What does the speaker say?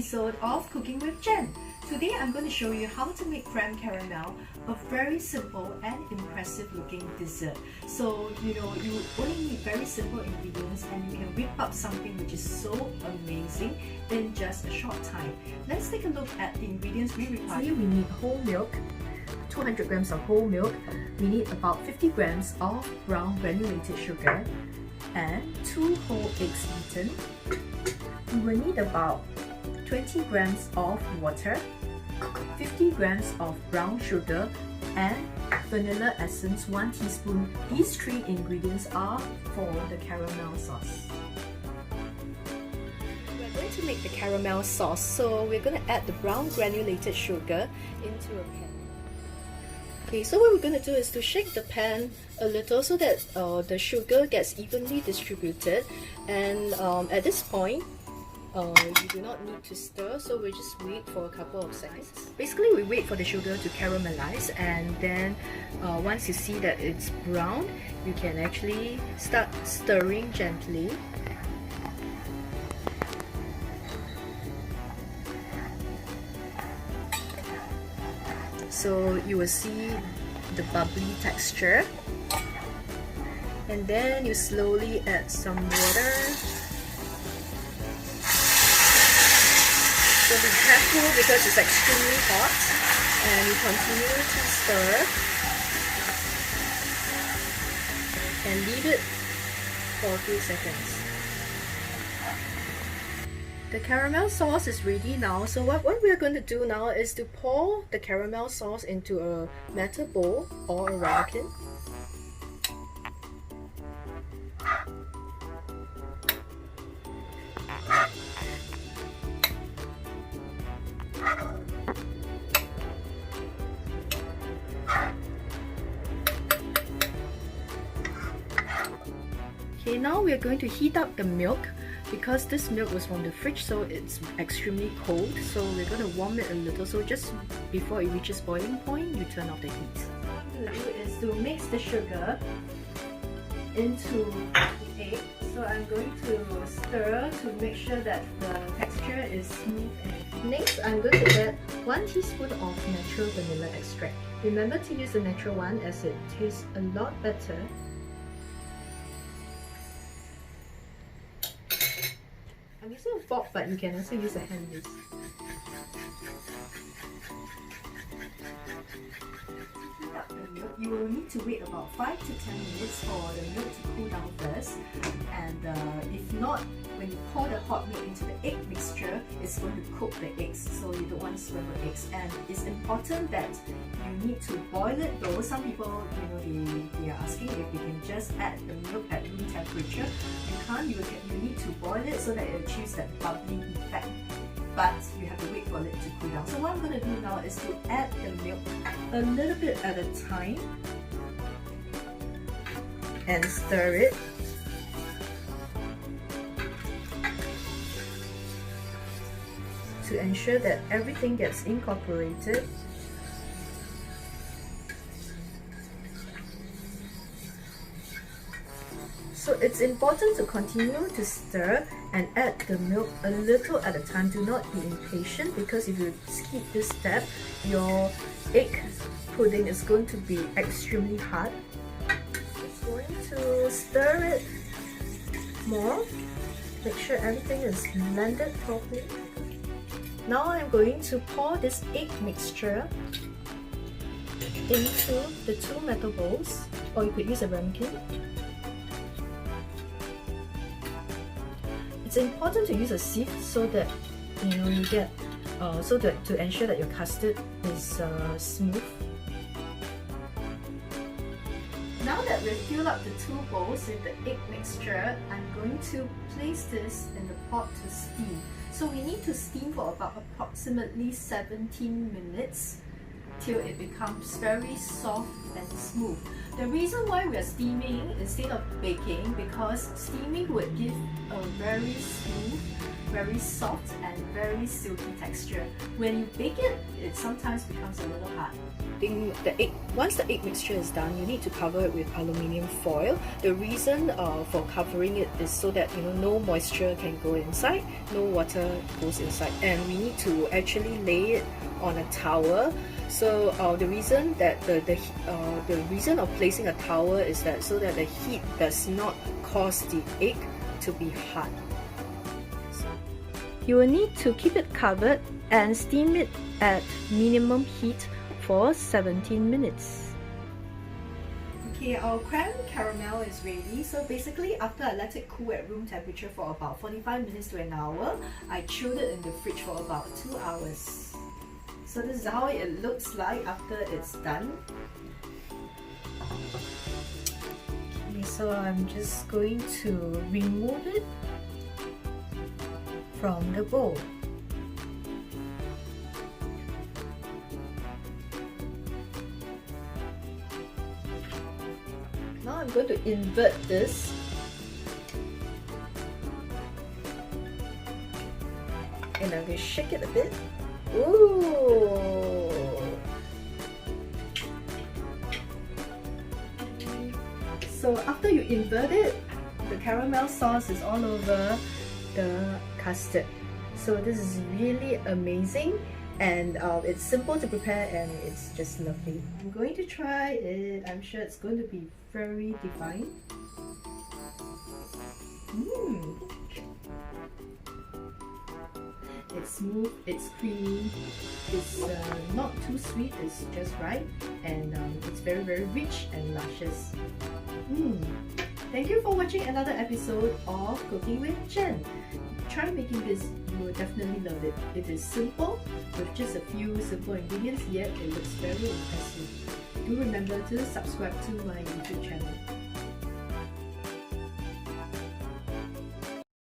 episode of Cooking with Jen. Today I'm going to show you how to make creme caramel, a very simple and impressive looking dessert. So you only need very simple ingredients and you can whip up something which is so amazing in just a short time. Let's take a look at the ingredients we require. Here we need whole milk, 200 grams of whole milk. We need about 50 grams of brown granulated sugar and 2 whole eggs beaten. We will need about 20 grams of water, 50 grams of brown sugar and vanilla essence 1 teaspoon. These 3 ingredients are for the caramel sauce. We're going to make the caramel sauce, so we're going to add the brown granulated sugar into a pan. Okay, so what we're going to do is to shake the pan a little so that the sugar gets evenly distributed, and at this point you do not need to stir, so we'll just wait for a couple of seconds. Basically, we wait for the sugar to caramelize, and then once you see that it's brown, you can actually start stirring gently. So you will see the bubbly texture, and then you slowly add some water. So be careful because it's extremely hot, and you continue to stir and leave it for a few seconds. The caramel sauce is ready now, so what we are going to do now is to pour the caramel sauce into a metal bowl or a ramekin. Okay, now we are going to heat up the milk. Because this milk was from the fridge, so it's extremely cold, so we're going to warm it a little. So just before it reaches boiling point, you turn off the heat. What I'm going to do is to mix the sugar into the egg. So I'm going to stir to make sure that the texture is smooth. And next, I'm going to add 1 teaspoon of natural vanilla extract. Remember to use the natural one as it tastes a lot better. I'm using a fork, but you can also use a hand whisk. You will need to wait about 5 to 10 minutes for the milk to cool down first, and if not, when you pour the hot milk into the egg mixture, it's going to cook the eggs, so you don't want to scramble eggs. And it's important that you need to boil it though. Some people, they are asking if you can just add the milk at room temperature. You can't, you need to boil it so that it achieves that bubbly effect. But you have to wait for it to cool down. So what I'm going to do now is to add the milk a little bit at a time and stir it. To ensure that everything gets incorporated. So it's important to continue to stir and add the milk a little at a time. Do not be impatient, because if you skip this step, your egg pudding is going to be extremely hard. Just going to stir it more. Make sure everything is blended properly. Now I'm going to pour this egg mixture into the 2 metal bowls, or you could use a ramekin. It's important to use a sieve so that you get to ensure that your custard is smooth. Now that we've filled up the 2 bowls with the egg mixture, I'm going to place this in the pot to steam. So we need to steam for about approximately 17 minutes till it becomes very soft and smooth. The reason why we are steaming instead of baking, because steaming would give a very smooth, very soft and very silky texture. When you bake it, it sometimes becomes a little hard. Once the egg mixture is done, you need to cover it with aluminium foil. The reason for covering it is so that no moisture can go inside, no water goes inside, and we need to actually lay it on a towel. So the reason that the reason of placing a towel is that so that the heat does not cause the egg to be hard. You will need to keep it covered and steam it at minimum heat for 17 minutes. Okay, our creme caramel is ready. So basically, after I let it cool at room temperature for about 45 minutes to an hour, I chilled it in the fridge for about 2 hours. So this is how it looks like after it's done. Okay, so I'm just going to remove it from the bowl. Now I'm going to invert this. And I'm going to shake it a bit. Ooh! So after you invert it, the caramel sauce is all over the custard. So this is really amazing, and it's simple to prepare and it's just lovely. I'm going to try it. I'm sure it's going to be very divine. It's smooth, it's creamy, it's not too sweet, it's just right, and it's very rich and luscious. Thank you for watching another episode of Cooking with Jen. Try making this, you will definitely love it. It is simple, with just a few simple ingredients, yet it looks very impressive. Do remember to subscribe to my YouTube channel.